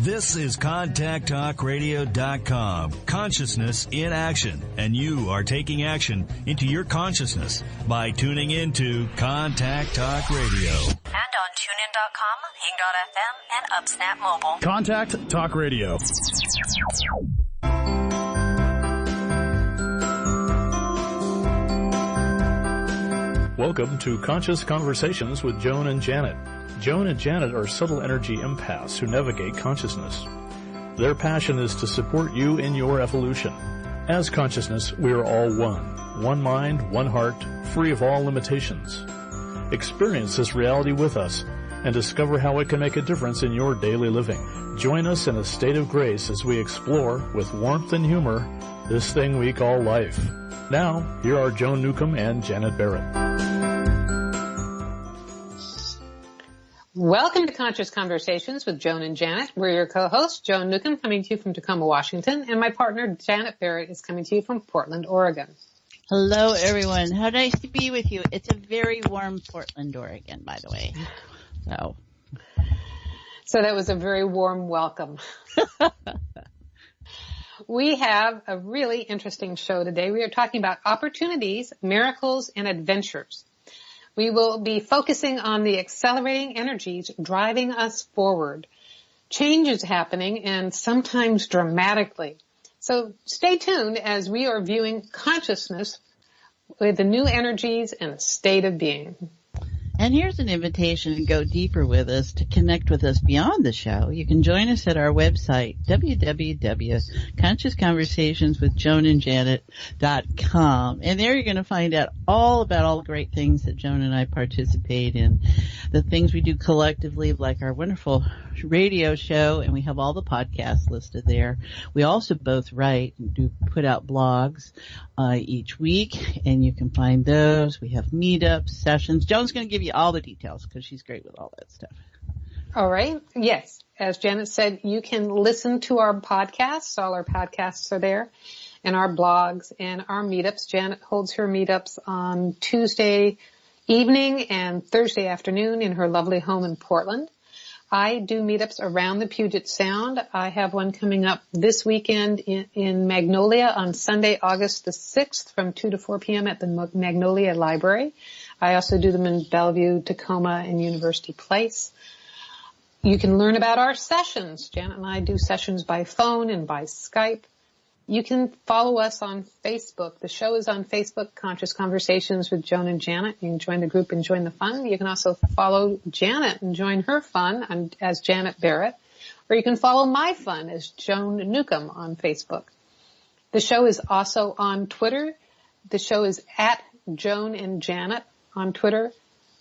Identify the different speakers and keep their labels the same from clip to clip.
Speaker 1: This is ContactTalkRadio.com. Consciousness in action. And you are taking action into your consciousness by tuning into Contact Talk Radio.
Speaker 2: And on TuneIn.com, Hing.fm, and UpSnap Mobile.
Speaker 3: Contact Talk Radio. Welcome to Conscious Conversations with Joan and Janet. Joan and Janet are subtle energy empaths who navigate consciousness. Their passion is to support you in your evolution. As consciousness, we are all one. One mind, one heart, free of all limitations. Experience this reality with us and discover how it can make a difference in your daily living. Join us in a state of grace as we explore, with warmth and humor, this thing we call life. Now, here are Joan Newcomb and Janet Barrett.
Speaker 4: Welcome to Conscious Conversations with Joan and Janet. We're your co-hosts, Joan Newcomb, coming to you from Tacoma, Washington, and my partner, Janet Barrett, is coming to you from Portland, Oregon.
Speaker 5: Hello, everyone. How nice to be with you. It's a very warm Portland, Oregon, by the way.
Speaker 4: So that was a very warm welcome. We have a really interesting show today. We are talking about opportunities, miracles, and adventures. We will be focusing on the accelerating energies driving us forward. Change is happening, and sometimes dramatically. So stay tuned as we are viewing consciousness with the new energies and a state of being.
Speaker 5: And here's an invitation to go deeper with us, to connect with us beyond the show. You can join us at our website, www.consciousconversationswithjoanandjanet.com. And there you're going to find out all about all the great things that Joan and I participate in, the things we do collectively, like our wonderful radio show, and we have all the podcasts listed there. We also both write and do put out blogs each week, and you can find those. We have meetups, sessions. Joan's going to give you all the details because she's great with all that stuff.
Speaker 4: All right. Yes. As Janet said, you can listen to our podcasts. All our podcasts are there, and our blogs and our meetups. Janet holds her meetups on Tuesday evening and Thursday afternoon in her lovely home in Portland. I do meetups around the Puget Sound. I have one coming up this weekend in Magnolia on Sunday, August the 6th from 2 to 4 p.m. at the Magnolia Library. I also do them in Bellevue, Tacoma, and University Place. You can learn about our sessions. Janet and I do sessions by phone and by Skype. You can follow us on Facebook. The show is on Facebook, Conscious Conversations with Joan and Janet. You can join the group and join the fun. You can also follow Janet and join her fun as Janet Barrett. Or you can follow my fun as Joan Newcomb on Facebook. The show is also on Twitter. The show is at Joan and Janet on Twitter.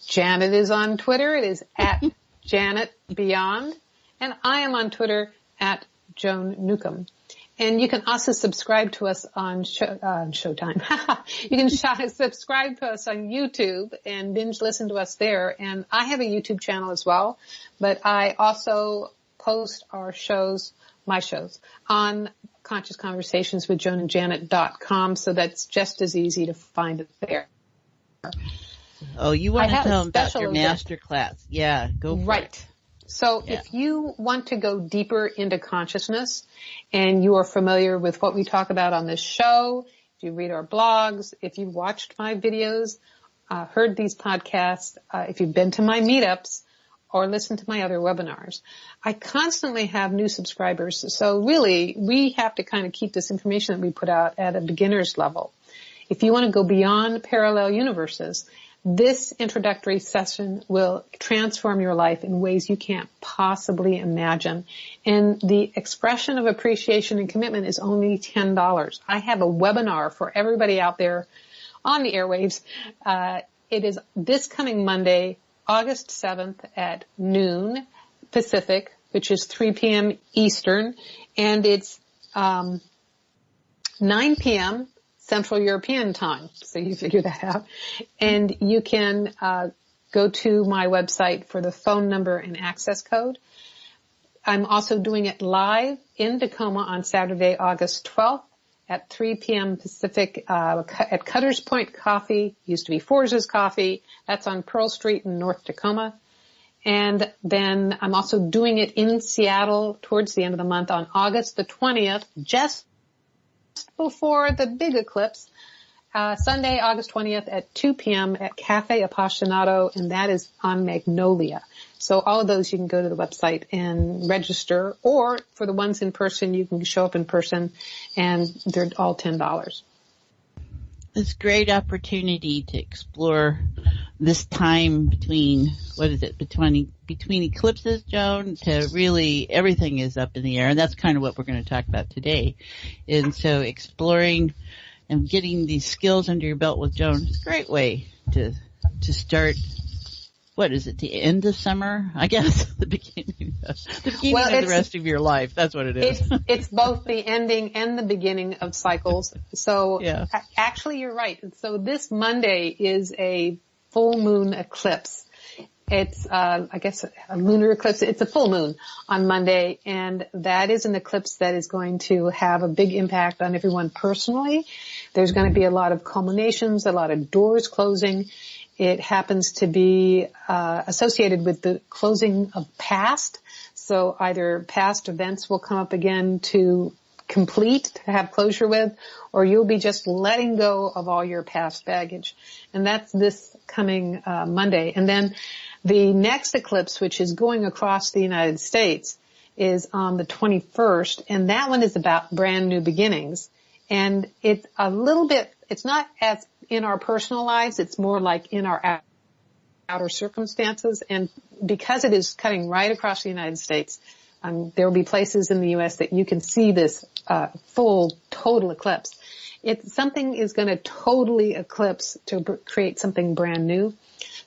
Speaker 4: Janet is on Twitter. It is at Janet Beyond. And I am on Twitter at Joan Newcomb. And you can also subscribe to us on Showtime. You can subscribe to us on YouTube and binge listen to us there. And I have a YouTube channel as well, but I also post our shows, my shows, on Conscious Conversations with Joan and Janet.com. So that's just as easy to find it there.
Speaker 5: Oh, you want to tell them about your master class. Yeah, go for it.
Speaker 4: Right. So if you want to go deeper into consciousness and you are familiar with what we talk about on this show, if you read our blogs, if you've watched my videos, heard these podcasts, if you've been to my meetups or listened to my other webinars, I constantly have new subscribers. So really, we have to kind of keep this information that we put out at a beginner's level. If you want to go beyond parallel universes, this introductory session will transform your life in ways you can't possibly imagine. And the expression of appreciation and commitment is only $10. I have a webinar for everybody out there on the airwaves. It is this coming Monday, August 7th at noon Pacific, which is 3 p.m. Eastern, and it's 9 p.m. Central European time, so you figure that out. And you can go to my website for the phone number and access code. I'm also doing it live in Tacoma on Saturday, August 12th at 3 p.m. Pacific at Cutter's Point Coffee, used to be Forza's Coffee. That's on Pearl Street in North Tacoma. And then I'm also doing it in Seattle towards the end of the month on August the 20th, just before the big eclipse. Sunday, August 20th at 2 p.m. at Cafe Appassionato, and that is on Magnolia. So all of those you can go to the website and register, or for the ones in person, you can show up in person, and they're all $10.
Speaker 5: It's a great opportunity to explore this time between, between eclipses, Joan, to really, everything is up in the air, and that's kind of what we're going to talk about today. And so exploring and getting these skills under your belt with Joan is a great way to start. What is it? The end of summer, I guess. The beginning of the rest of your life. That's what it is.
Speaker 4: It's both the ending and the beginning of cycles. So
Speaker 5: yeah.
Speaker 4: Actually, you're right. So this Monday is a full moon eclipse. It's, I guess, a lunar eclipse. It's a full moon on Monday, and that is an eclipse that is going to have a big impact on everyone personally. There's going to be a lot of culminations, a lot of doors closing. It happens to be associated with the closing of past. So either past events will come up again to complete, to have closure with, or you'll be just letting go of all your past baggage. And that's this coming Monday. And then the next eclipse, which is going across the United States, is on the 21st, and that one is about brand new beginnings. And it's a little bit, it's not as in our personal lives, it's more like in our outer circumstances. And because it is cutting right across the United States, there will be places in the U.S. that you can see this full, total eclipse. Something is going to totally eclipse to create something brand new.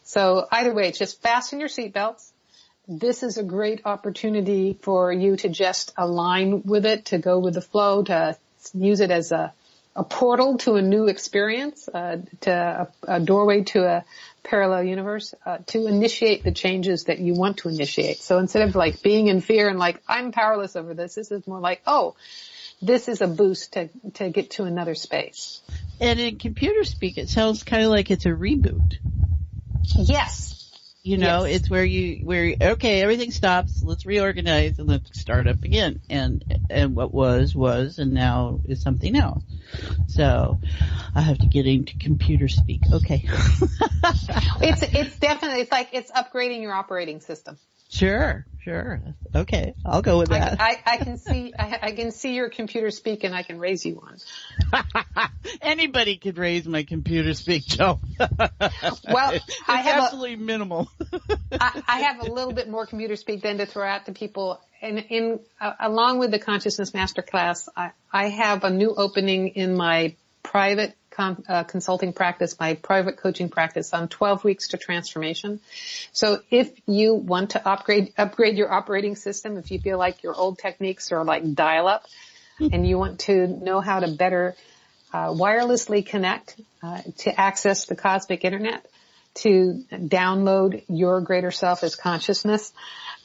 Speaker 4: So either way, just fasten your seatbelts. This is a great opportunity for you to just align with it, to go with the flow, to use it as a portal to a new experience, to a doorway to a parallel universe, to initiate the changes that you want to initiate. So instead of like being in fear and like, I'm powerless over this, this is more like, oh, this is a boost to get to another space.
Speaker 5: And in computer speak, it sounds kind of like it's a reboot.
Speaker 4: Yes.
Speaker 5: You know,
Speaker 4: yes.
Speaker 5: It's where okay, everything stops, let's reorganize and let's start up again. And what was, and now is something else. So I have to get into computer speak. Okay.
Speaker 4: It's definitely, it's like it's upgrading your operating system.
Speaker 5: Sure. Okay, I'll go with that.
Speaker 4: I can see your computer speak, and I can raise you one.
Speaker 5: Anybody could raise my computer speak, Joe.
Speaker 4: Well,
Speaker 5: it's absolutely minimal.
Speaker 4: I have a little bit more computer speak than to throw out to people. And along with the Consciousness Masterclass, I have a new opening in my private consulting practice, my private coaching practice on 12 weeks to transformation. So if you want to upgrade your operating system, if you feel like your old techniques are like dial up and you want to know how to better wirelessly connect to access the cosmic internet, to download your greater self as consciousness,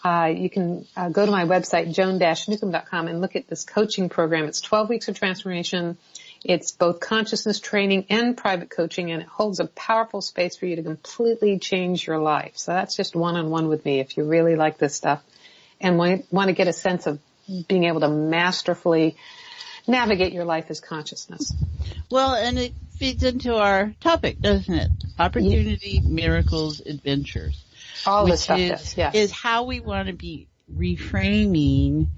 Speaker 4: you can go to my website, joan-newcomb.com, and look at this coaching program. It's 12 weeks of transformation. It's both consciousness training and private coaching, and it holds a powerful space for you to completely change your life. So that's just one-on-one with me if you really like this stuff and want to get a sense of being able to masterfully navigate your life as consciousness.
Speaker 5: Well, and it feeds into our topic, doesn't it? Opportunity, miracles, adventures.
Speaker 4: All this stuff does, yes.
Speaker 5: Is how we want to be reframing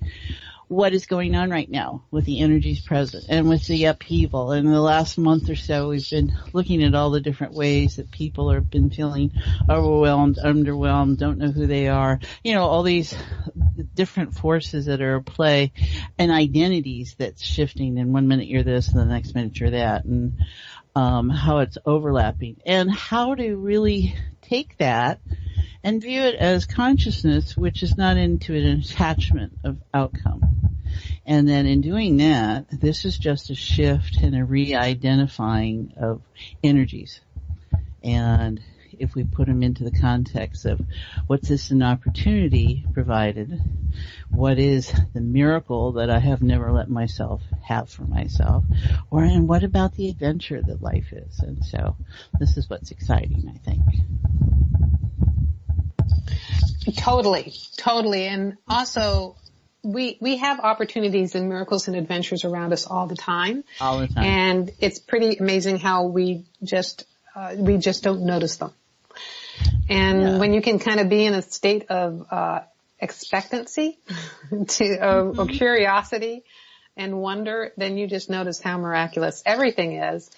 Speaker 5: what is going on right now with the energies present and with the upheaval. In the last month or so, we've been looking at all the different ways that people have been feeling overwhelmed, underwhelmed, don't know who they are. You know, all these different forces that are at play and identities that's shifting. And 1 minute you're this and the next minute you're that, and how it's overlapping, and how to really take that and view it as consciousness, which is not into an attachment of outcome. And then in doing that, this is just a shift and a re-identifying of energies. And if we put them into the context of what's this an opportunity provided, what is the miracle that I have never let myself have for myself, and what about the adventure that life is? And so this is what's exciting, I think.
Speaker 4: Totally. And also, we have opportunities and miracles and adventures around us all the time.
Speaker 5: All the time.
Speaker 4: And it's pretty amazing how we just don't notice them. And when you can kind of be in a state of expectancy or curiosity and wonder, then you just notice how miraculous everything is.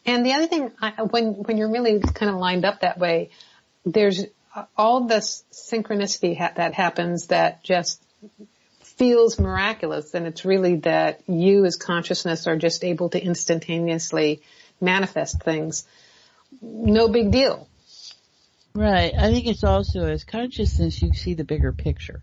Speaker 4: And the other thing, when you're really kind of lined up that way, there's all this synchronicity that happens that just feels miraculous. And it's really that you as consciousness are just able to instantaneously manifest things. No big deal.
Speaker 5: Right. I think it's also as consciousness, you see the bigger picture.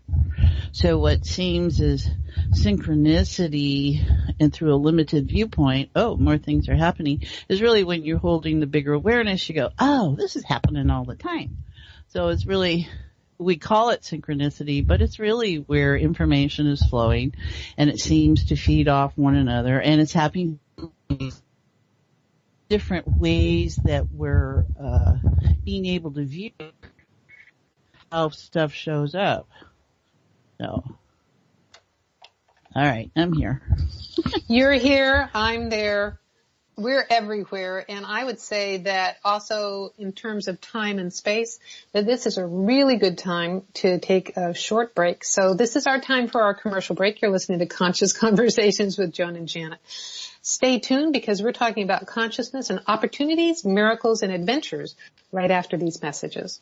Speaker 5: So what seems as synchronicity and through a limited viewpoint, more things are happening, is really when you're holding the bigger awareness, you go, this is happening all the time. So it's really, we call it synchronicity, but it's really where information is flowing and it seems to feed off one another, and it's happening different ways that we're being able to view how stuff shows up. So, all right, I'm here.
Speaker 4: You're here, I'm there, we're everywhere, and I would say that also in terms of time and space, that this is a really good time to take a short break. So this is our time for our commercial break. You're listening to Conscious Conversations with Joan and Janet. Stay tuned because we're talking about consciousness and opportunities, miracles, and adventures right after these messages.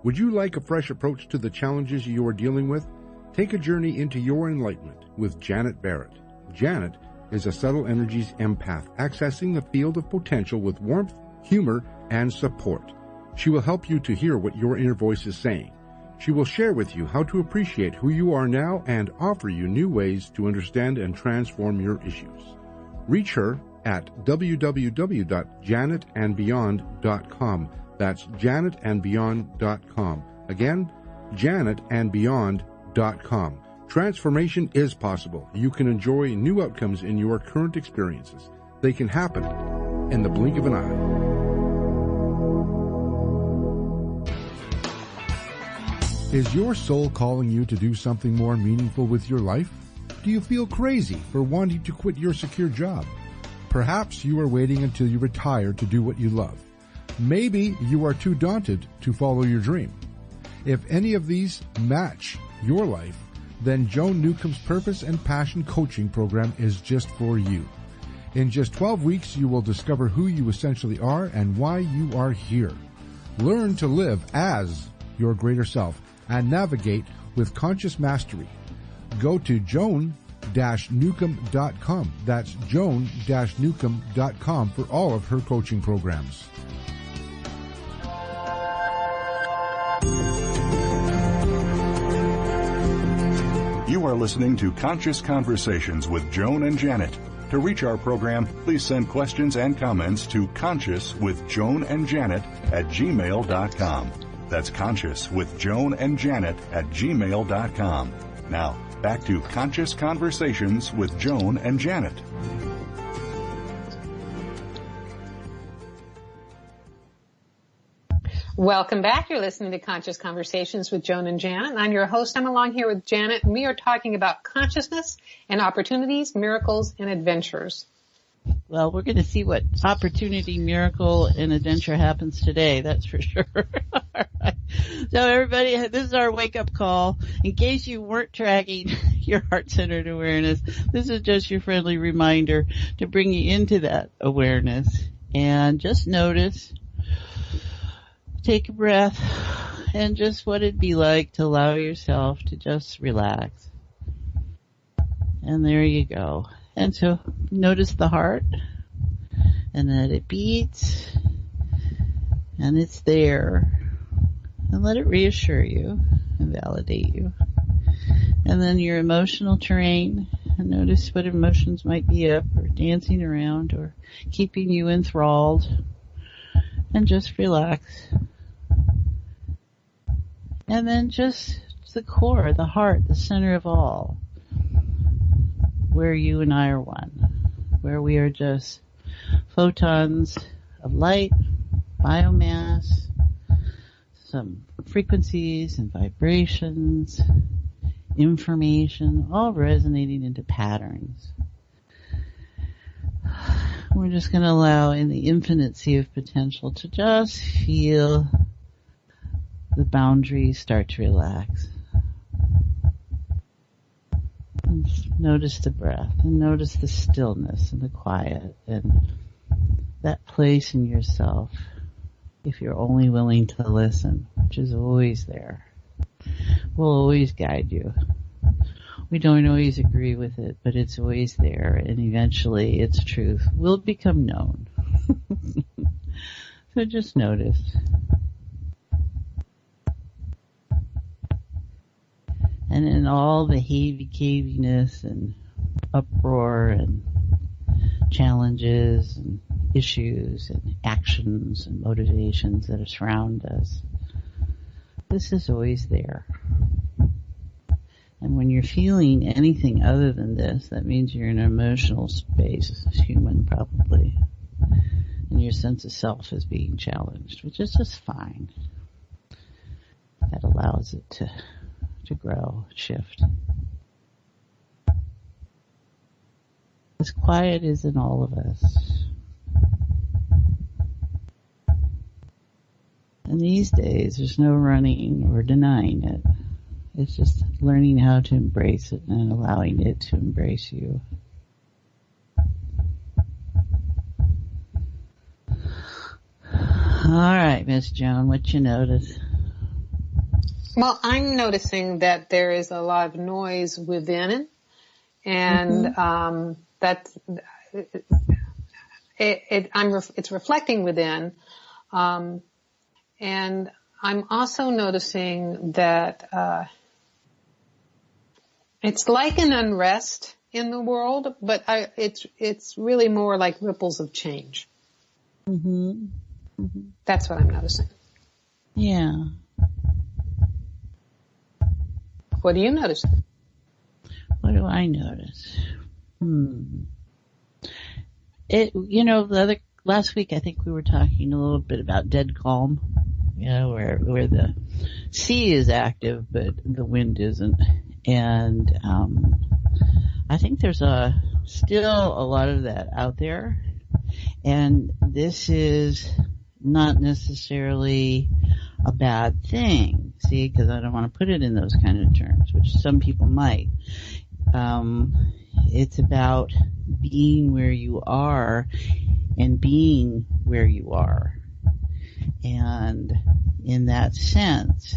Speaker 6: Would you like a fresh approach to the challenges you are dealing with? Take a journey into your enlightenment with Janet Barrett. Janet is a subtle energies empath, accessing the field of potential with warmth, humor, and support. She will help you to hear what your inner voice is saying. She will share with you how to appreciate who you are now and offer you new ways to understand and transform your issues. Reach her at www.janetandbeyond.com. That's janetandbeyond.com. Again, janetandbeyond.com. Transformation is possible. You can enjoy new outcomes in your current experiences. They can happen in the blink of an eye. Is your soul calling you to do something more meaningful with your life? Do you feel crazy for wanting to quit your secure job? Perhaps you are waiting until you retire to do what you love. Maybe you are too daunted to follow your dream. If any of these match your life, then Joan Newcomb's Purpose and Passion Coaching Program is just for you. In just 12 weeks, you will discover who you essentially are and why you are here. Learn to live as your greater self and navigate with conscious mastery. Go to joan-newcomb.com. That's joan-newcomb.com for all of her coaching programs.
Speaker 7: You are listening to Conscious Conversations with Joan and Janet. To reach our program, please send questions and comments to consciouswithjoanandjanet@gmail.com. That's consciouswithjoanandjanet@gmail.com. Now, back to Conscious Conversations with Joan and Janet.
Speaker 4: Welcome back. You're listening to Conscious Conversations with Joan and Janet. I'm your host. I'm along here with Janet, and we are talking about consciousness and opportunities, miracles, and adventures.
Speaker 5: Well, we're going to see what opportunity, miracle, and adventure happens today. That's for sure. All right. So everybody, this is our wake-up call. In case you weren't tracking your heart-centered awareness, this is just your friendly reminder to bring you into that awareness. And just notice, take a breath, and just what it'd be like to allow yourself to just relax. And there you go. And so notice the heart, and that it beats, and it's there. And let it reassure you and validate you. And then your emotional terrain, and notice what emotions might be up or dancing around or keeping you enthralled. And just relax. And then just the core, the heart, the center of all, where you and I are one, where we are just photons of light, biomass, some frequencies and vibrations, information, all resonating into patterns. We're just going to allow in the infinity of potential to just feel the boundaries start to relax. And notice the breath and notice the stillness and the quiet and that place in yourself, if you're only willing to listen, which is always there, will always guide you. We don't always agree with it, but it's always there, and eventually its truth will become known. So just notice. And in all the heavy-caviness and uproar and challenges and issues and actions and motivations that surround us, this is always there. And when you're feeling anything other than this, that means you're in an emotional space, human probably, and your sense of self is being challenged, which is just fine. That allows it to grow, shift. This quiet is in all of us. And these days, there's no running or denying it. It's just learning how to embrace it and allowing it to embrace you. All right, Miss Joan, what you notice?
Speaker 4: Well, I'm noticing that there is a lot of noise within, and it's reflecting within, and I'm also noticing that it's like an unrest in the world, but it's really more like ripples of change.
Speaker 5: Mm-hmm. Mm-hmm.
Speaker 4: That's what I'm noticing.
Speaker 5: Yeah.
Speaker 4: What do you notice?
Speaker 5: What do I notice? Last week I think we were talking a little bit about dead calm, where the sea is active but the wind isn't. And I think there's still a lot of that out there. And this is not necessarily a bad thing, see, because I don't want to put it in those kind of terms, which some people might. It's about being where you are and being where you are. And in that sense,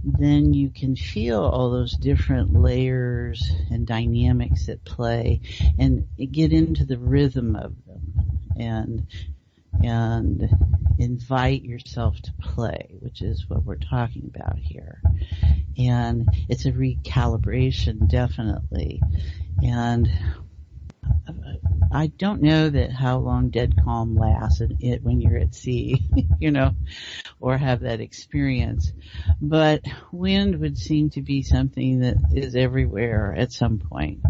Speaker 5: then you can feel all those different layers and dynamics at play and get into the rhythm of them and invite yourself to play, which is what we're talking about here. And it's a recalibration, definitely. And I don't know that how long dead calm lasts when you're at sea, or have that experience. But wind would seem to be something that is everywhere at some point.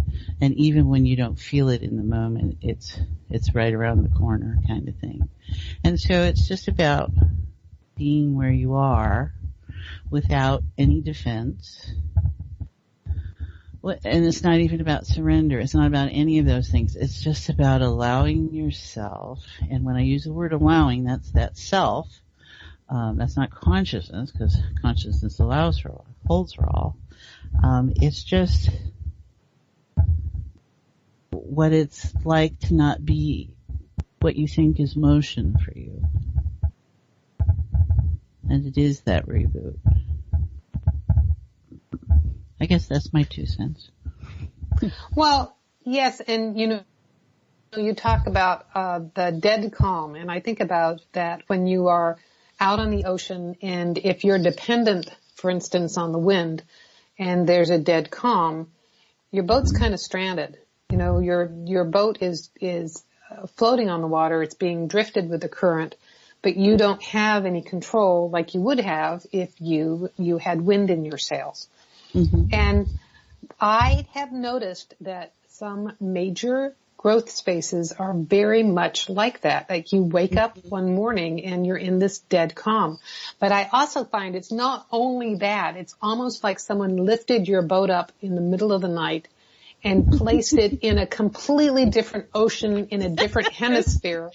Speaker 5: And even when you don't feel it in the moment, it's right around the corner kind of thing. And so it's just about being where you are without any defense. And it's not even about surrender. It's not about any of those things. It's just about allowing yourself. And when I use the word allowing, that's that self. That's not consciousness, because consciousness holds for all. It's just what it's like to not be what you think is motion for you. And it is that reboot. I guess that's my 2 cents.
Speaker 4: Well, yes, and you talk about the dead calm, and I think about that when you are out on the ocean, and if you're dependent, for instance, on the wind, and there's a dead calm, your boat's kind of stranded. Your boat is floating on the water. It's being drifted with the current, but you don't have any control like you would have if you had wind in your sails. Mm-hmm. And I have noticed that some major growth spaces are very much like that. Like you wake up one morning and you're in this dead calm. But I also find it's not only that, it's almost like someone lifted your boat up in the middle of the night and placed it in a completely different ocean in a different hemisphere.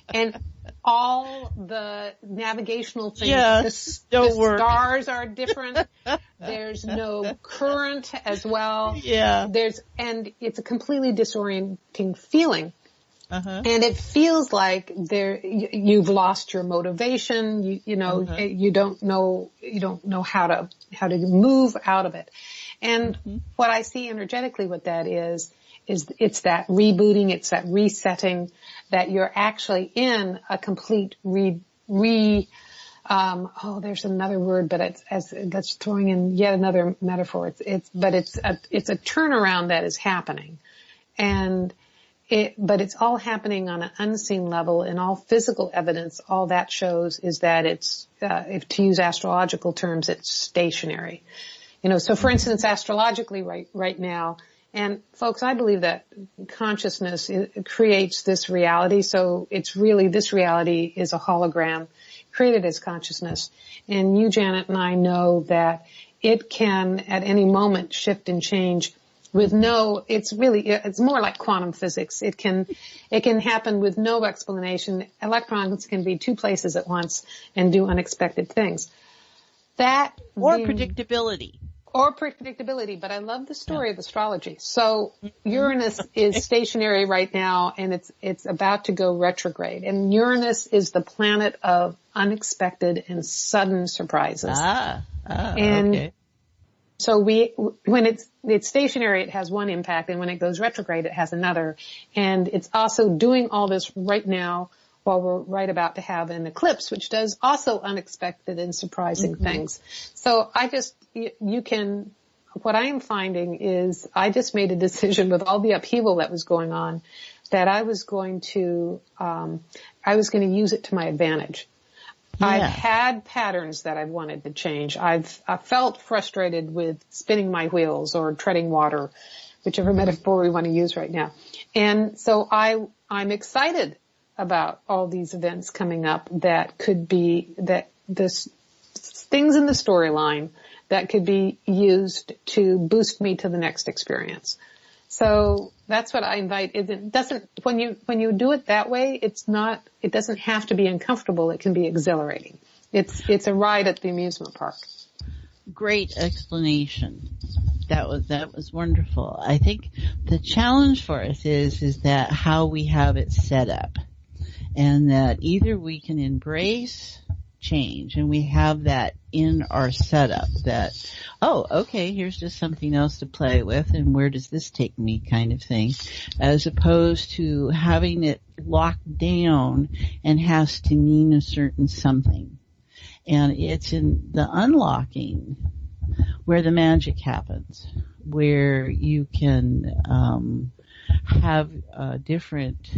Speaker 4: And all the navigational things, the stars are different. There's no current as well.
Speaker 5: Yeah.
Speaker 4: And it's a completely disorienting feeling. Uh-huh. And it feels like you've lost your motivation. You don't know how to move out of it. And what I see energetically with that is it's that rebooting, it's that resetting, that you're actually in a complete there's another word, but that's throwing in yet another metaphor. It's a turnaround that is happening. But it's all happening on an unseen level, and all physical evidence, all that shows is that it's, if to use astrological terms, it's stationary. So for instance, astrologically right now, and folks, I believe that consciousness creates this reality. So it's really, this reality is a hologram created as consciousness. And you, Janet, and I know that it can at any moment shift and change with it's more like quantum physics. It can happen with no explanation. Electrons can be two places at once and do unexpected things.
Speaker 5: Predictability.
Speaker 4: Or predictability, but I love the story of astrology. So Uranus is stationary right now, and it's about to go retrograde. And Uranus is the planet of unexpected and sudden surprises. Okay. So when it's stationary, it has one impact, and when it goes retrograde, it has another. And it's also doing all this right now while we're right about to have an eclipse, which does also unexpected and surprising things. So what I am finding is I just made a decision with all the upheaval that was going on that I was going to use it to my advantage. Yeah. I've had patterns that I've wanted to change. I felt frustrated with spinning my wheels or treading water, whichever metaphor we want to use right now. And so I'm excited about all these events coming up that could be things in the storyline that could be used to boost me to the next experience. So that's what I invite. When you do it that way, it doesn't have to be uncomfortable. It can be exhilarating. It's a ride at the amusement park.
Speaker 5: Great explanation. That was wonderful. I think the challenge for us is that how we have it set up, and that either we can embrace change, and we have that in our setup that, okay, here's just something else to play with, and where does this take me kind of thing, as opposed to having it locked down and has to mean a certain something. And it's in the unlocking where the magic happens, where you can have different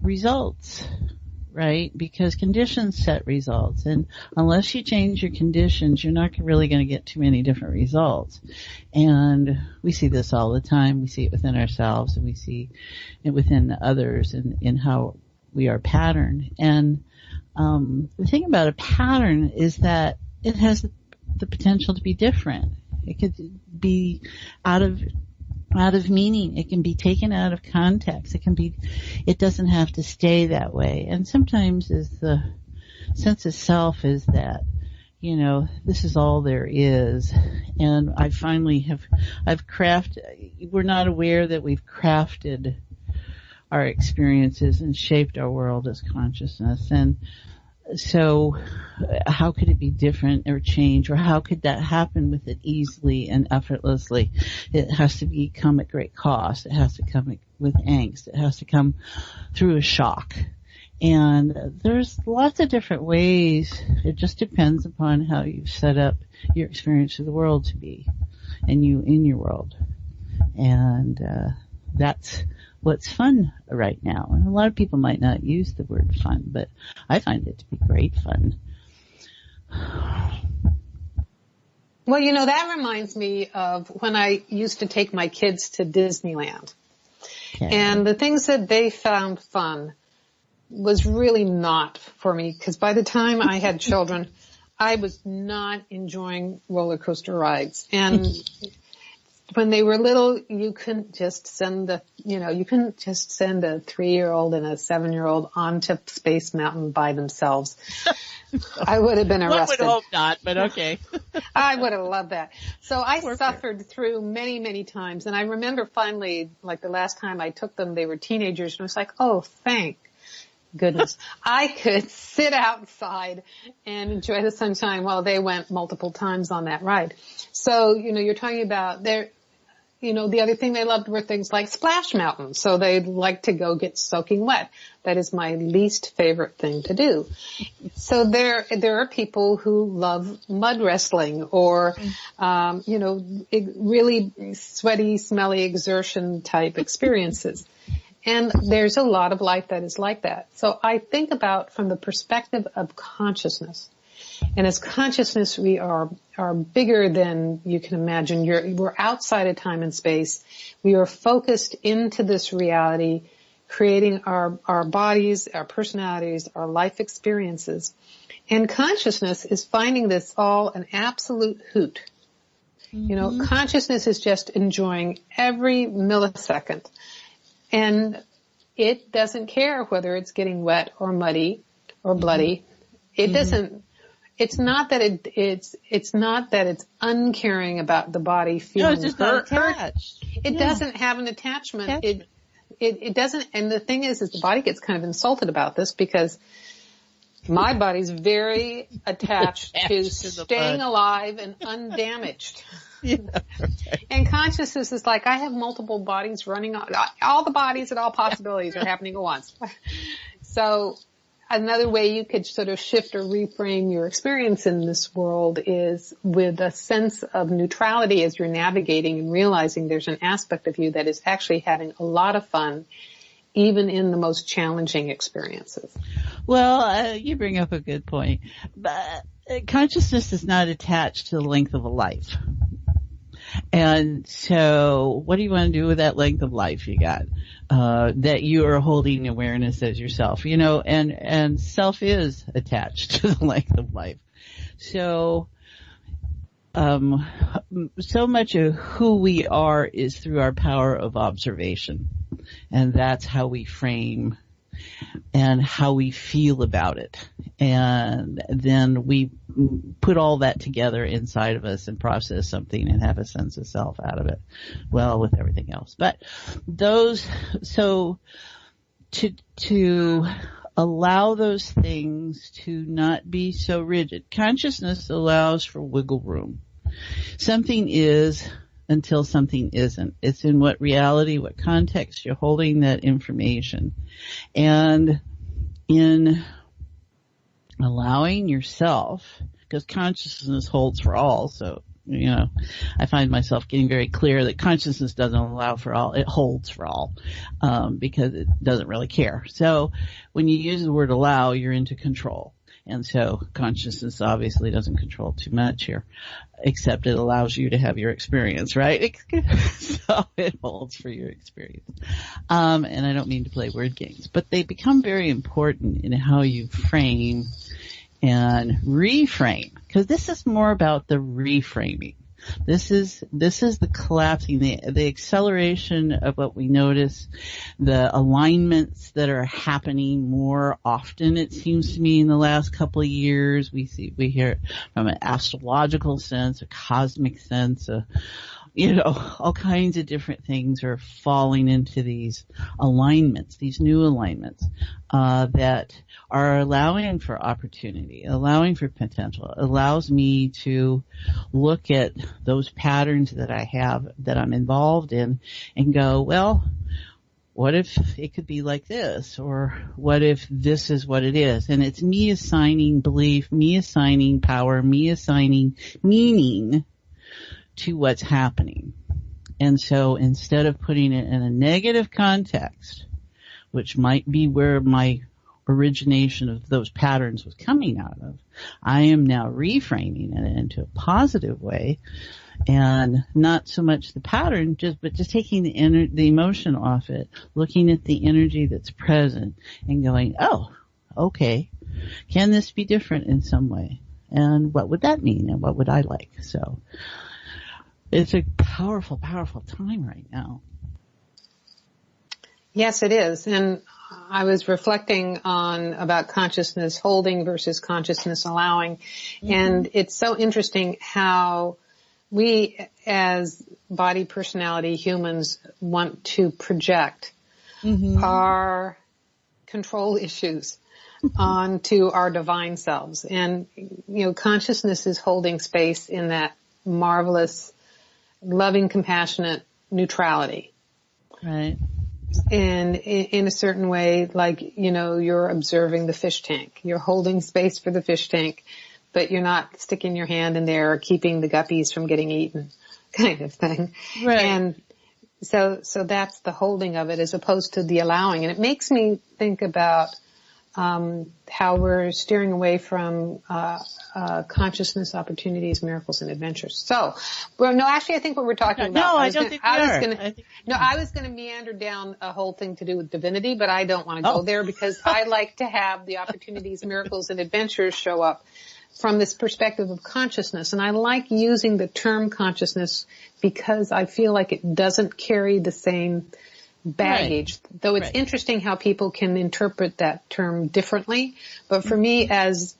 Speaker 5: results, right? Because conditions set results, and unless you change your conditions, you're not really going to get too many different results. And we see this all the time. We see it within ourselves, and we see it within others in how we are patterned. And the thing about a pattern is that it has the potential to be different. It could be out of meaning. It can be taken out of context. It doesn't have to stay that way. And sometimes the sense of self is that, this is all there is. And I finally we're not aware that we've crafted our experiences and shaped our world as consciousness. And so how could it be different or change, or how could that happen with it easily and effortlessly? It has to come at great cost. It has to come with angst. It has to come through a shock. And there's lots of different ways. It just depends upon how you've set up your experience of the world to be, and you in your world. And that's what's fun right now. And a lot of people might not use the word fun, but I find it to be great fun.
Speaker 4: Well, that reminds me of when I used to take my kids to Disneyland. Okay. And the things that they found fun was really not for me, because by the time I had children, I was not enjoying roller coaster rides. And when they were little, you couldn't just send a 3-year-old and a 7-year-old onto Space Mountain by themselves. I would have been arrested.
Speaker 5: One would hope not, but okay.
Speaker 4: I would have loved that. So I suffered through many, many times. And I remember finally, like the last time I took them, they were teenagers, and it was like, oh, thank goodness. I could sit outside and enjoy the sunshine while they went multiple times on that ride. So, you're talking about the other thing they loved were things like Splash Mountain. So they'd like to go get soaking wet. That is my least favorite thing to do. So there are people who love mud wrestling or, really sweaty, smelly exertion type experiences. And there's a lot of life that is like that. So I think about from the perspective of consciousness. And as consciousness, we are bigger than you can imagine. We're outside of time and space. We are focused into this reality, creating our bodies, our personalities, our life experiences. And consciousness is finding this all an absolute hoot. Mm-hmm. Consciousness is just enjoying every millisecond. And it doesn't care whether it's getting wet or muddy or bloody. It doesn't. It's not that it's not that it's uncaring about the body feeling
Speaker 5: it's just not attached.
Speaker 4: It doesn't have an attachment. It doesn't. And the thing is the body gets kind of insulted about this because my body's very attached to staying alive and undamaged.
Speaker 5: Yeah, right.
Speaker 4: And consciousness is like, I have multiple bodies running on, all the bodies and all possibilities are happening at once. So another way you could sort of shift or reframe your experience in this world is with a sense of neutrality as you're navigating and realizing there's an aspect of you that is actually having a lot of fun, even in the most challenging experiences.
Speaker 5: Well, you bring up a good point. But consciousness is not attached to the length of a life. And so what do you want to do with that length of life you got? That you are holding awareness as yourself, and self is attached to the length of life. So, so much of who we are is through our power of observation. And that's how we frame and how we feel about it. And then we put all that together inside of us and process something and have a sense of self out of it. Well, with everything else. But so to allow those things to not be so rigid. Consciousness allows for wiggle room. Something is until something isn't. It's in what reality, what context you're holding that information. And in allowing yourself, because consciousness holds for all, so, I find myself getting very clear that consciousness doesn't allow for all, it holds for all, because it doesn't really care. So when you use the word allow, you're into control. And so consciousness obviously doesn't control too much here, except it allows you to have your experience, right? So it holds for your experience. And I don't mean to play word games, but they become very important in how you frame and reframe, because this is more about the reframing. This is the collapsing, the acceleration of what we notice, the alignments that are happening more often, it seems to me, in the last couple of years. We hear it from an astrological sense, a cosmic sense, all kinds of different things are falling into these alignments, these new alignments, that are allowing for opportunity, allowing for potential, allows me to look at those patterns that I have, that I'm involved in, and go, well, what if it could be like this? Or what if this is what it is? And it's me assigning belief, me assigning power, me assigning meaning to what's happening. And so instead of putting it in a negative context, which might be where my origination of those patterns was coming out of, I am now reframing it into a positive way, and not so much the pattern, but just taking the emotion off it, looking at the energy that's present and going, oh, okay, can this be different in some way? And what would that mean? And what would I like? So it's a powerful, powerful time right now.
Speaker 4: Yes, it is. And I was reflecting on about consciousness holding versus consciousness allowing. Mm-hmm. And it's so interesting how we as body personality humans want to project our control issues onto our divine selves. And, consciousness is holding space in that marvelous, loving, compassionate neutrality.
Speaker 5: Right.
Speaker 4: And in a certain way, like, you're observing the fish tank. You're holding space for the fish tank, but you're not sticking your hand in there or keeping the guppies from getting eaten, kind of thing.
Speaker 5: Right.
Speaker 4: And so that's the holding of it as opposed to the allowing. And it makes me think about how we're steering away from consciousness, opportunities, miracles, and adventures. So, actually, I think what we're talking about.
Speaker 5: No, I don't think we are.
Speaker 4: I was going to meander down a whole thing to do with divinity, but I don't want to go there because I like to have the opportunities, miracles, and adventures show up from this perspective of consciousness. And I like using the term consciousness because I feel like it doesn't carry the same baggage, right. Though it's interesting how people can interpret that term differently. But for me, as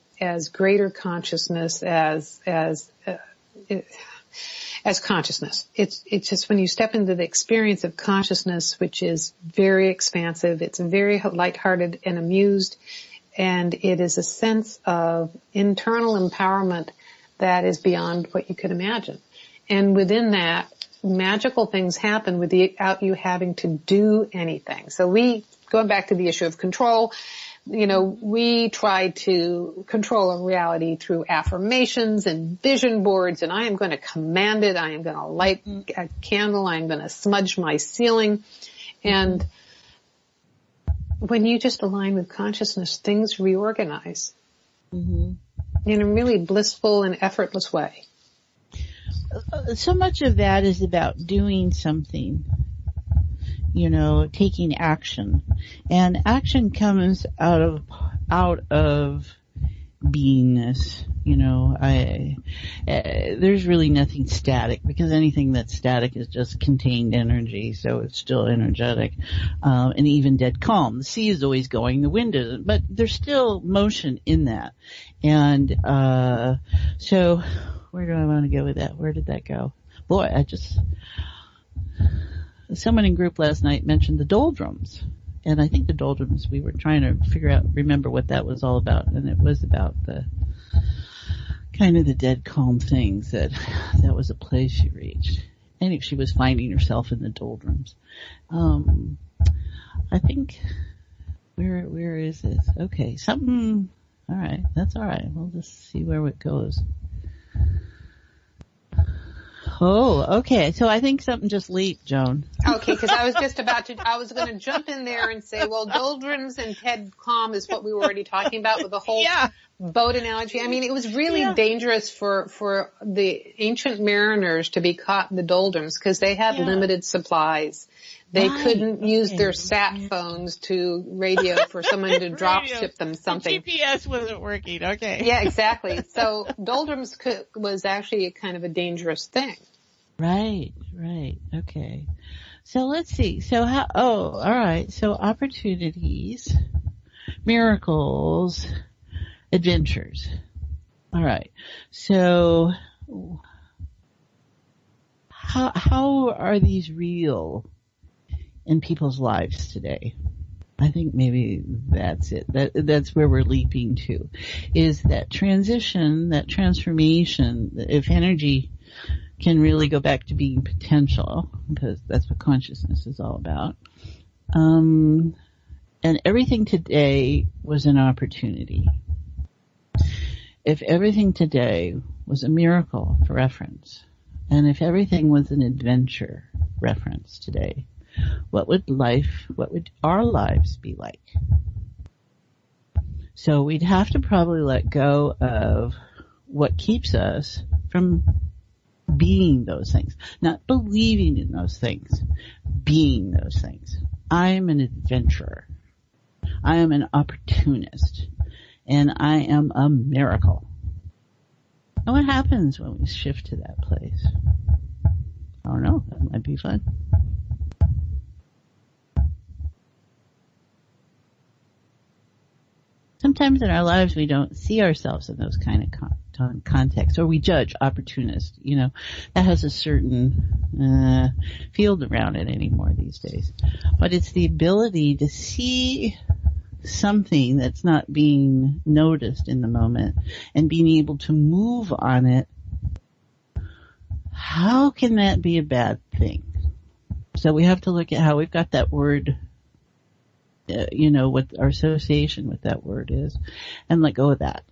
Speaker 4: greater consciousness, as consciousness, it's just when you step into the experience of consciousness, which is very expansive, it's very lighthearted and amused, and it is a sense of internal empowerment that is beyond what you could imagine. And within that, magical things happen without you having to do anything. So going back to the issue of control, we try to control a reality through affirmations and vision boards, and I am going to command it. I am going to light a candle. I am going to smudge my ceiling. And when you just align with consciousness, things reorganize in a really blissful and effortless way.
Speaker 5: So much of that is about doing something, taking action. And action comes out of beingness. There's really nothing static because anything that's static is just contained energy, so it's still energetic. And even dead calm. The sea is always going, the wind isn't, but there's still motion in that. And, so where do I want to go with that? Where did that go? Boy, someone in group last night mentioned the doldrums. And I think the doldrums, we were trying to remember what that was all about. And it was about the kind of the dead calm things that was a place she reached. And she was finding herself in the doldrums. I think, where is this? Okay, all right, that's all right. We'll just see where it goes. Oh, okay. So I think something just leaped, Joan.
Speaker 4: Okay, because I was going to jump in there and say, well, doldrums and dead calm is what we were already talking about with the whole boat analogy. I mean, it was really dangerous for the ancient mariners to be caught in the doldrums because they had limited supplies. They couldn't use their sat phones to radio for someone to drop ship them something.
Speaker 5: The GPS wasn't working. Okay.
Speaker 4: Yeah, exactly. So doldrums was actually a kind of a dangerous thing.
Speaker 5: Right. Okay. So let's see. So all right. So opportunities, miracles, adventures. All right. So how are these real in people's lives today? I think maybe that's it. That's where we're leaping to, is that transition, that transformation. If energy can really go back to being potential, because that's what consciousness is all about. And everything today was an opportunity. If everything today was a miracle, for reference, and if everything was an adventure, reference today, what would our lives be like? So we'd have to probably let go of what keeps us from being those things, not believing in those things, being those things. I am an adventurer. I am an opportunist, and I am a miracle. And what happens when we shift to that place? I don't know. That might be fun. Sometimes in our lives we don't see ourselves in those kind of contexts, or we judge opportunist. You know, that has a certain field around it anymore these days. But it's the ability to see something that's not being noticed in the moment and being able to move on it. How can that be a bad thing? So we have to look at how we've got that word, what our association with that word is, and let go of that.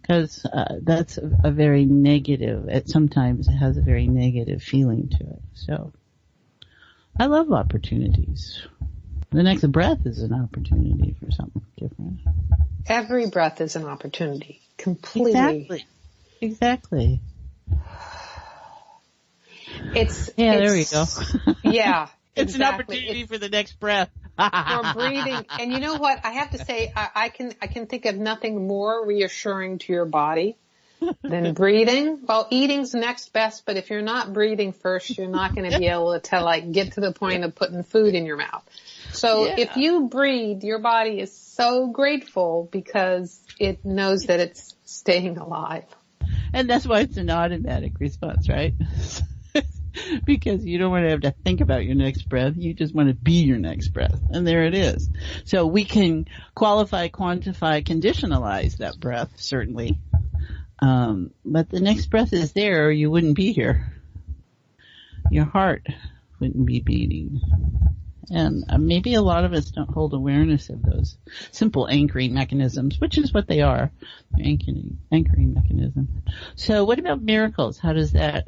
Speaker 5: Because that's a very negative, sometimes it has a very negative feeling to it. So I love opportunities. The next breath is an opportunity for something different.
Speaker 4: Every breath is an opportunity. Completely.
Speaker 5: Exactly.
Speaker 4: There we go. Yeah.
Speaker 5: It's exactly. An opportunity for the next breath.
Speaker 4: For breathing. And you know what? I have to say, I can think of nothing more reassuring to your body than breathing. Well, eating's next best, but if you're not breathing first, you're not going to be able to get to the point of putting food in your mouth. So if you breathe, your body is so grateful because it knows that it's staying alive.
Speaker 5: And that's why it's an automatic response, right? Because you don't want to have to think about your next breath. You just want to be your next breath. And there it is. So we can qualify, quantify, conditionalize that breath, certainly. But the next breath is there or you wouldn't be here. Your heart wouldn't be beating. And maybe a lot of us don't hold awareness of those simple anchoring mechanisms, which is what they are. Anchoring mechanism. So what about miracles? How does that...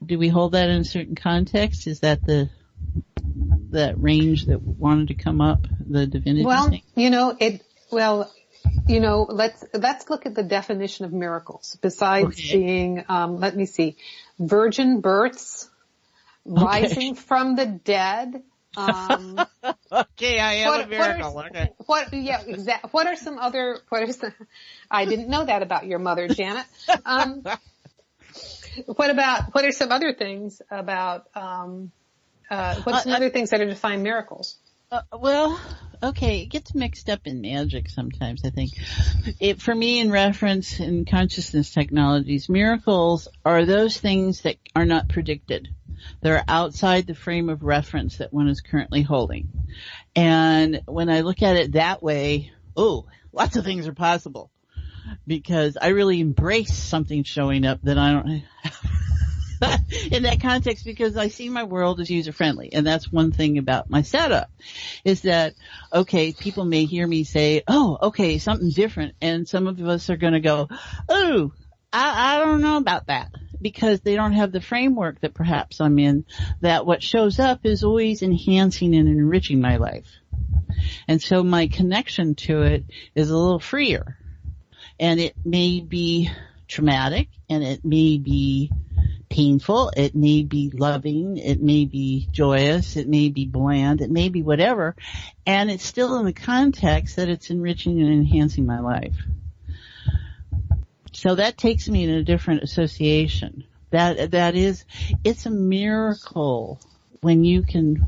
Speaker 5: Do we hold that in a certain context? Is that that range that wanted to come up, the divinity thing?
Speaker 4: Let's look at the definition of miracles. Besides being, virgin births, rising from the dead.
Speaker 5: Okay, I am a miracle.
Speaker 4: What are some other? I didn't know that about your mother, Janet. What are some other things about, what's some other things that are defined miracles?
Speaker 5: It gets mixed up in magic sometimes, I think. For me, in reference in consciousness technologies, miracles are those things that are not predicted. They're outside the frame of reference that one is currently holding. And when I look at it that way, lots of things are possible. Because I really embrace something showing up that I don't in that context, because I see my world as user friendly. And that's one thing about my setup is that, people may hear me say, something different. And some of us are going to go, I don't know about that, because they don't have the framework that perhaps I'm in, that what shows up is always enhancing and enriching my life. And so my connection to it is a little freer. And it may be traumatic, and it may be painful, it may be loving, it may be joyous, it may be bland, it may be whatever, and it's still in the context that it's enriching and enhancing my life. So that takes me in a different association. It's a miracle when you can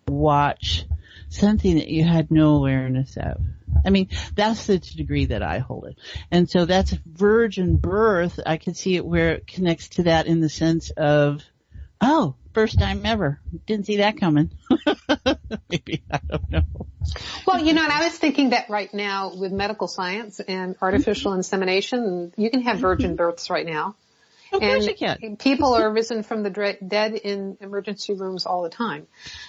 Speaker 5: watch something that you had no awareness of. I mean, that's the degree that I hold it. And so that's virgin birth. I can see it where it connects to that in the sense of, first time ever. Didn't see that coming. Maybe, I don't know.
Speaker 4: Well, and I was thinking that right now with medical science and artificial insemination, you can have virgin births right now.
Speaker 5: Of course you can.
Speaker 4: People are risen from the dead in emergency rooms all the time.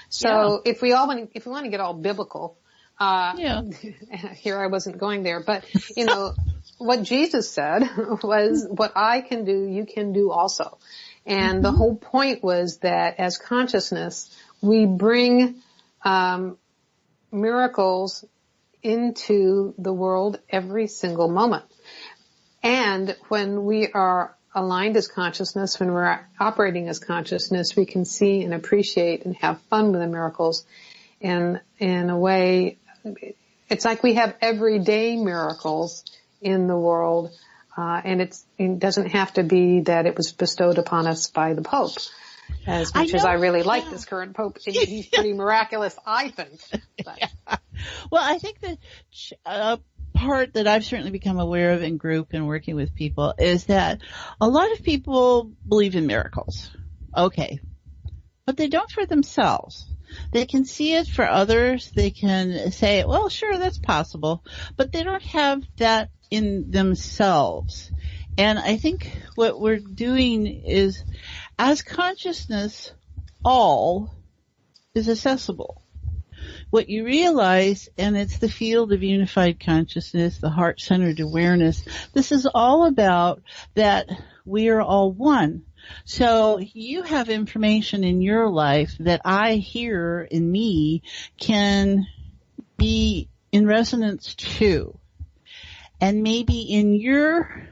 Speaker 4: So if we want to get all biblical, here I wasn't going there, but what Jesus said was, what I can do, you can do also. And the whole point was that as consciousness, we bring miracles into the world every single moment. And when we are aligned as consciousness, when we're operating as consciousness, we can see and appreciate and have fun with the miracles. And in a way, it's like we have everyday miracles in the world. And it doesn't have to be that it was bestowed upon us by the Pope. As much as I really like this current Pope, he's pretty miraculous, I think. But.
Speaker 5: Yeah. Well, I think that part that I've certainly become aware of in group and working with people is that a lot of people believe in miracles. Okay. But they don't for themselves. They can see it for others. They can say, well, sure, that's possible. But they don't have that in themselves. And I think what we're doing is, as consciousness, all is accessible. What you realize, and it's the field of unified consciousness, the heart-centered awareness, this is all about that we are all one. So you have information in your life that I hear in me can be in resonance too. And maybe in your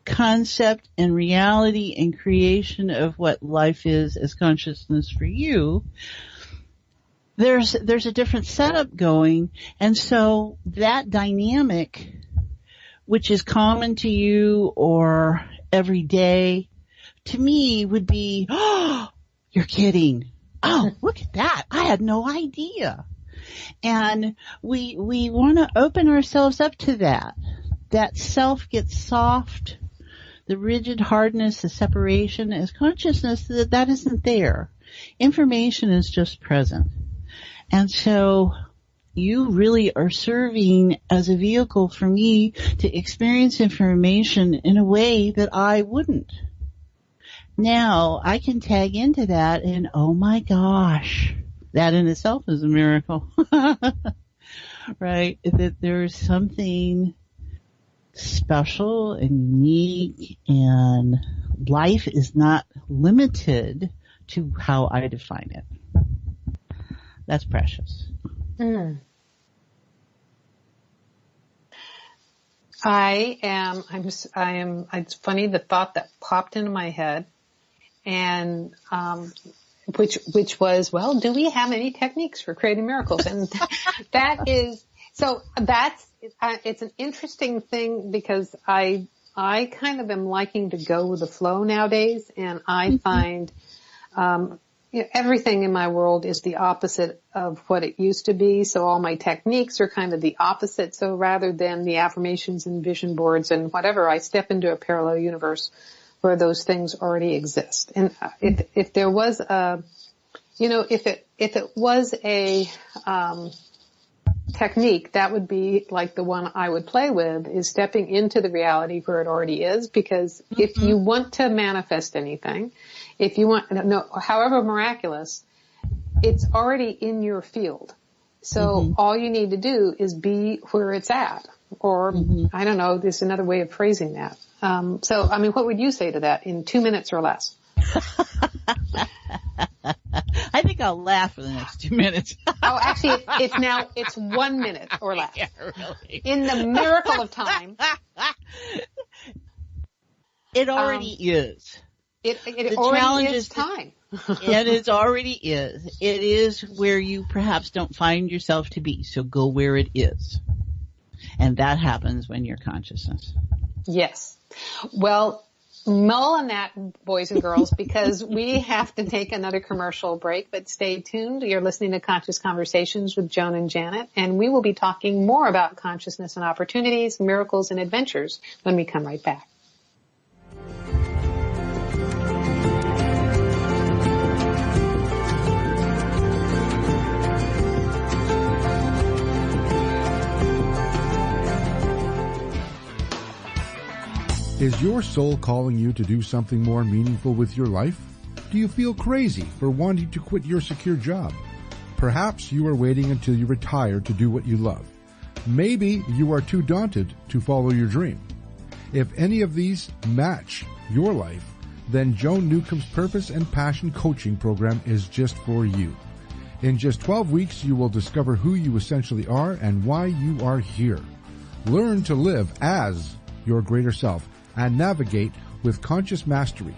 Speaker 5: concept and reality and creation of what life is as consciousness for you, there's a different setup going. And so that dynamic, which is common to you or every day, to me would be, oh, you're kidding. Oh, look at that. I had no idea. And we want to open ourselves up to that. That self gets soft, the rigid hardness, the separation as consciousness, that isn't there. Information is just present. And so you really are serving as a vehicle for me to experience information in a way that I wouldn't. Now I can tag into that and, oh my gosh, that in itself is a miracle. Right? That there's something special and unique, and life is not limited to how I define it. That's precious.
Speaker 4: I am, it's funny, the thought that popped into my head, and, which was, well, do we have any techniques for creating miracles? And it's an interesting thing, because I kind of am liking to go with the flow nowadays, and I find, everything in my world is the opposite of what it used to be. So all my techniques are kind of the opposite. So rather than the affirmations and vision boards and whatever, I step into a parallel universe where those things already exist. And if there was a, if it was a technique, that would be like the one I would play with, is stepping into the reality where it already is. Because if you want to manifest anything, if you want, however miraculous, it's already in your field. So all you need to do is be where it's at. Or, I don't know, there's another way of phrasing that. What would you say to that in 2 minutes or less?
Speaker 5: I think I'll laugh for the next 2 minutes.
Speaker 4: Actually, it's 1 minute or less.
Speaker 5: Yeah, really.
Speaker 4: In the miracle of time.
Speaker 5: It already is.
Speaker 4: It already is time.
Speaker 5: And it already is. It is where you perhaps don't find yourself to be. So go where it is. And that happens when you're consciousness.
Speaker 4: Yes. Well, mull on that, boys and girls, because we have to take another commercial break, but stay tuned. You're listening to Conscious Conversations with Joan and Janet, and we will be talking more about consciousness and opportunities, miracles, and adventures when we come right back.
Speaker 6: Is your soul calling you to do something more meaningful with your life? Do you feel crazy for wanting to quit your secure job? Perhaps you are waiting until you retire to do what you love. Maybe you are too daunted to follow your dream. If any of these match your life, then Joan Newcomb's Purpose and Passion Coaching Program is just for you. In just 12 weeks, you will discover who you essentially are and why you are here. Learn to live as your greater self and navigate with conscious mastery.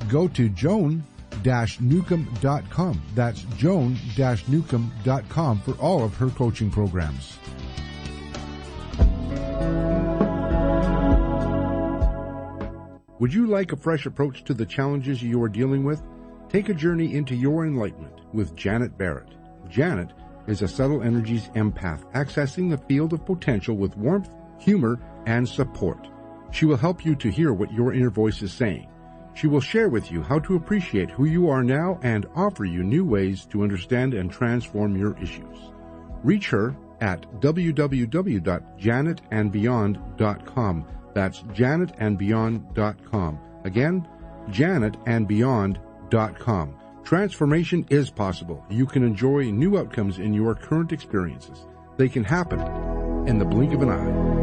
Speaker 6: Go to joan-newcomb.com. That's joan-newcomb.com for all of her coaching programs. Would you like a fresh approach to the challenges you are dealing with? Take a journey into your enlightenment with Janet Barrett. Janet is a subtle energies empath, accessing the field of potential with warmth, humor, and support. She will help you to hear what your inner voice is saying. She will share with you how to appreciate who you are now and offer you new ways to understand and transform your issues. Reach her at www.janetandbeyond.com. That's janetandbeyond.com. Again, janetandbeyond.com. Transformation is possible. You can enjoy new outcomes in your current experiences. They can happen in the blink of an eye.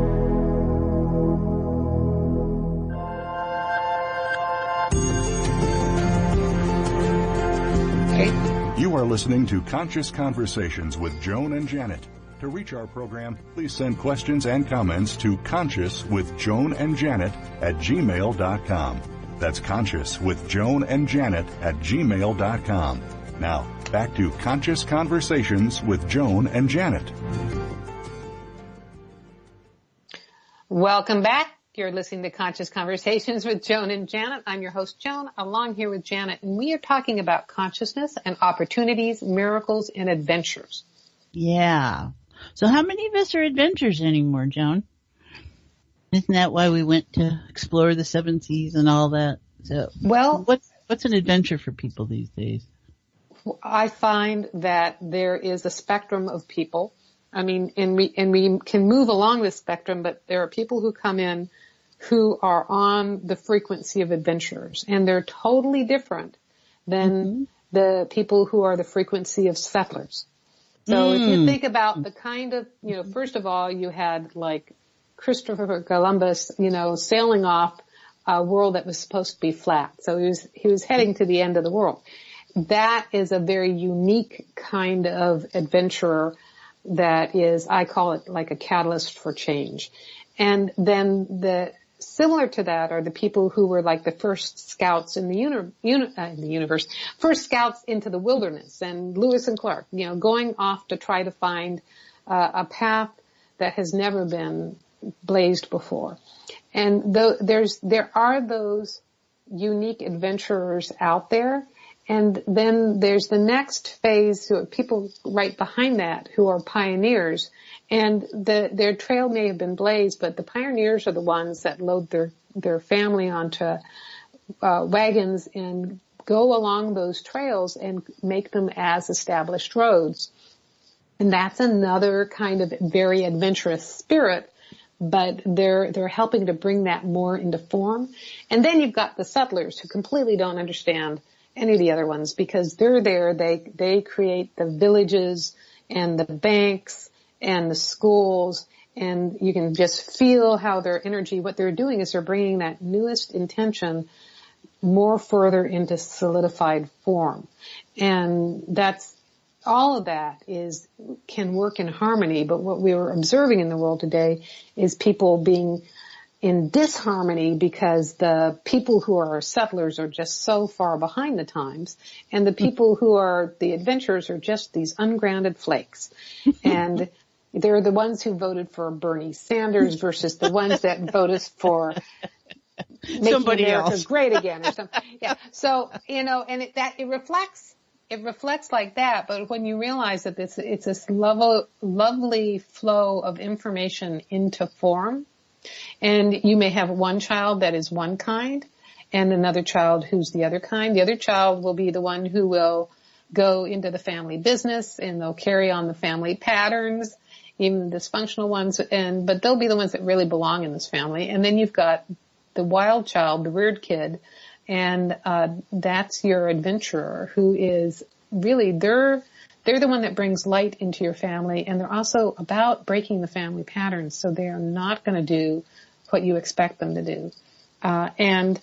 Speaker 7: You are listening to Conscious Conversations with Joan and Janet. To reach our program, please send questions and comments to consciouswithjoanandjanet@gmail.com. That's consciouswithjoanandjanet@gmail.com. Now, back to Conscious Conversations with Joan and Janet.
Speaker 4: Welcome back. You're listening to Conscious Conversations with Joan and Janet. I'm your host, Joan, along here with Janet, and we are talking about consciousness and opportunities, miracles, and adventures.
Speaker 5: Yeah. So how many of us are adventurers anymore, Joan? Isn't that why we went to explore the 7 seas and all that? So,
Speaker 4: well,
Speaker 5: what's an adventure for people these days?
Speaker 4: I find that there is a spectrum of people. I mean, and we can move along this spectrum, but there are people who come in who are on the frequency of adventurers, and they're totally different than the people who are the frequency of settlers. So if you think about the kind of, first of all, you had like Christopher Columbus, sailing off a world that was supposed to be flat. So he was heading to the end of the world. That is a very unique kind of adventurer that is, I call it like a catalyst for change. And then similar to that are the people who were like the first scouts in the universe, first scouts into the wilderness, and Lewis and Clark, going off to try to find a path that has never been blazed before. And there are those unique adventurers out there. And then there's the next phase, who are people right behind that who are pioneers. And their trail may have been blazed, but the pioneers are the ones that load their family onto wagons and go along those trails and make them as established roads. And that's another kind of very adventurous spirit, but they're helping to bring that more into form. And then you've got the settlers who completely don't understand any of the other ones, because they're there, they create the villages and the banks and the schools, and you can just feel how their energy, what they're doing is they're bringing that newest intention more further into solidified form. And that's, all of that can work in harmony, but what we are observing in the world today is people being in disharmony because the people who are settlers are just so far behind the times, and the people who are the adventurers are just these ungrounded flakes. And they're the ones who voted for Bernie Sanders versus the ones that voted for making
Speaker 5: somebody
Speaker 4: America
Speaker 5: else
Speaker 4: great again or something. Yeah. So, and it reflects like that, but when you realize that it's this lovely flow of information into form, and you may have one child that is one kind and another child who's the other kind. The other child will be the one who will go into the family business, and they'll carry on the family patterns, even the dysfunctional ones, but they'll be the ones that really belong in this family. And then you've got the wild child, the weird kid, and that's your adventurer, who is really, they're the one that brings light into your family, and they're also about breaking the family patterns, so they are not going to do what you expect them to do. And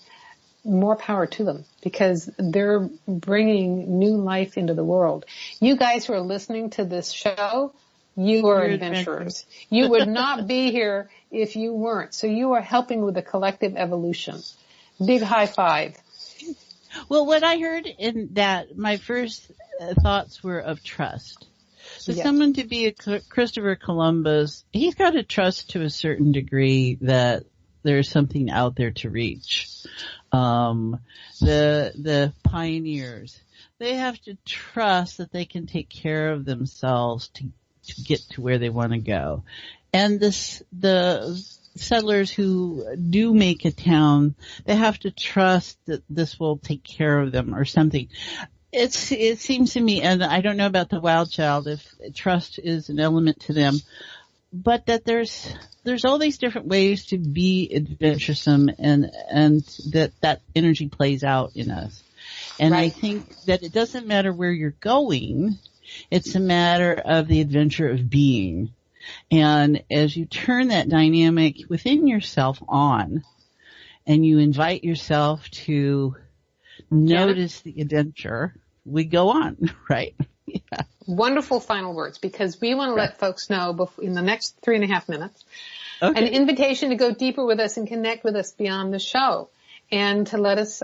Speaker 4: more power to them, because they're bringing new life into the world. You guys who are listening to this show, you are adventurers. You would not be here if you weren't. So you are helping with the collective evolution. Big high five.
Speaker 5: Well, what I heard in that, my first thoughts were of trust. For someone to be a Christopher Columbus, he's got to trust to a certain degree that there's something out there to reach. The pioneers, they have to trust that they can take care of themselves to get to where they want to go. And the settlers who do make a town, they have to trust that this will take care of them or something. It seems to me, and I don't know about the wild child, if trust is an element to them, but that there's all these different ways to be adventuresome, and that energy plays out in us. And right. I think that it doesn't matter where you're going, it's a matter of the adventure of being. And as you turn that dynamic within yourself on, and you invite yourself to notice the adventure, we go on, right? Yeah.
Speaker 4: Wonderful final words, because we want to let folks know in the next 3.5 minutes, an invitation to go deeper with us and connect with us beyond the show, and to let us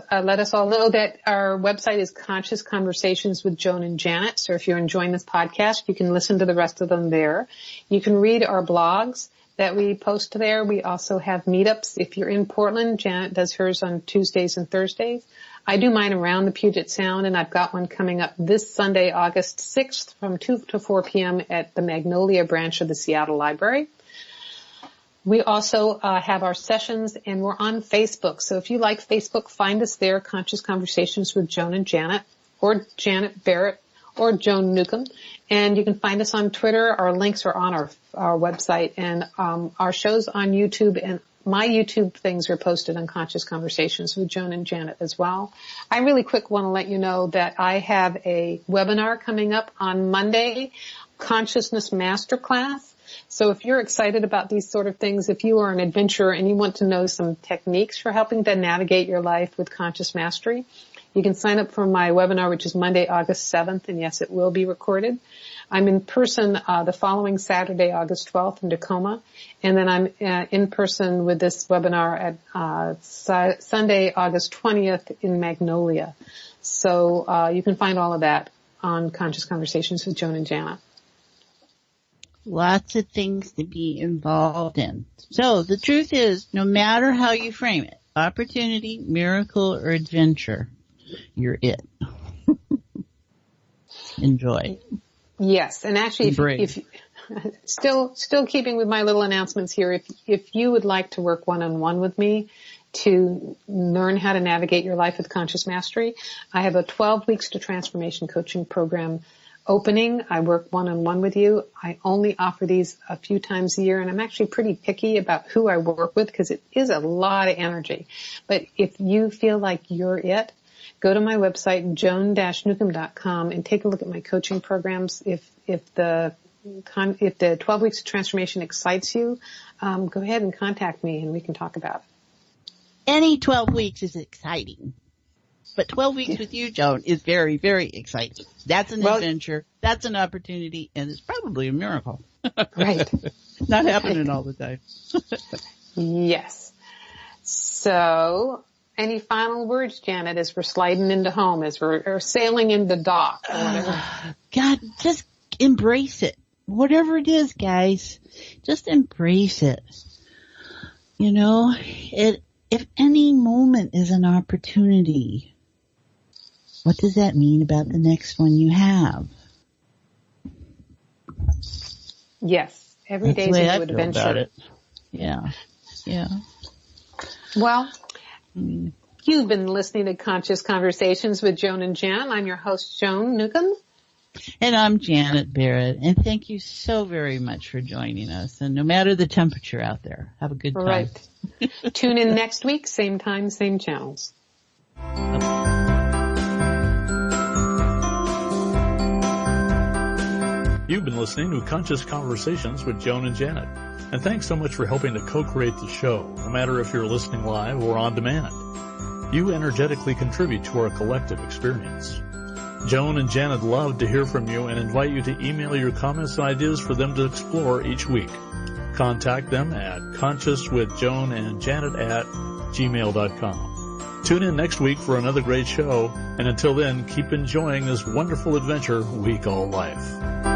Speaker 4: all know that our website is Conscious Conversations with Joan and Janet. So if you're enjoying this podcast, you can listen to the rest of them there. You can read our blogs that we post there. We also have meetups. If you're in Portland, Janet does hers on Tuesdays and Thursdays. I do mine around the Puget Sound, and I've got one coming up this Sunday, August 6th from 2 to 4 p.m. at the Magnolia branch of the Seattle Library. We also have our sessions, and we're on Facebook. So if you like Facebook, find us there, Conscious Conversations with Joan and Janet, or Janet Barrett, or Joan Newcomb. And you can find us on Twitter. Our links are on our website, and our shows on YouTube, and my YouTube things are posted on Conscious Conversations with Joan and Janet as well. I really quick want to let you know that I have a webinar coming up on Monday, Consciousness Masterclass. So if you're excited about these sort of things, if you are an adventurer and you want to know some techniques for helping to navigate your life with conscious mastery, you can sign up for my webinar, which is Monday, August 7th, and yes, it will be recorded. I'm in person the following Saturday, August 12th in Tacoma, and then I'm in person with this webinar at Sunday, August 20th in Magnolia. So you can find all of that on Conscious Conversations with Joan and Janet.
Speaker 5: Lots of things to be involved in. So the truth is, no matter how you frame it, opportunity, miracle, or adventure, you're it. Enjoy.
Speaker 4: Yes, and actually, if still keeping with my little announcements here, if you would like to work one-on-one with me to learn how to navigate your life with conscious mastery, I have a 12 weeks to transformation coaching program opening. I work one-on-one with you. I only offer these a few times a year, and I'm actually pretty picky about who I work with because it is a lot of energy. But if you feel like you're it, go to my website, joan-newcomb.com, and take a look at my coaching programs. If the 12 weeks of transformation excites you, go ahead and contact me and we can talk about it.
Speaker 5: Any 12 weeks is exciting. But 12 weeks with you, Joan, is very, very exciting. That's an adventure. That's an opportunity, and it's probably a miracle.
Speaker 4: Right.
Speaker 5: Not happening all the time.
Speaker 4: Yes. So, any final words, Janet, as we're sliding into home, as we're sailing into dock or whatever?
Speaker 5: God, just embrace it. Whatever it is, guys, just embrace it. You know, if any moment is an opportunity, what does that mean about the next one you have?
Speaker 4: Yes. Every day is a new adventure.
Speaker 5: About it. Yeah. Yeah.
Speaker 4: Well, you've been listening to Conscious Conversations with Joan and Janet. I'm your host, Joan Newcomb.
Speaker 5: And I'm Janet Barrett. And thank you so very much for joining us. And no matter the temperature out there, have a good time.
Speaker 4: Right. Tune in next week, same time, same channels.
Speaker 3: You've been listening to Conscious Conversations with Joan and Janet. And thanks so much for helping to co-create the show, no matter if you're listening live or on demand. you energetically contribute to our collective experience. Joan and Janet love to hear from you and invite you to email your comments and ideas for them to explore each week. Contact them at consciouswithjoanandjanet@gmail.com. Tune in next week for another great show, and until then, keep enjoying this wonderful adventure we call life.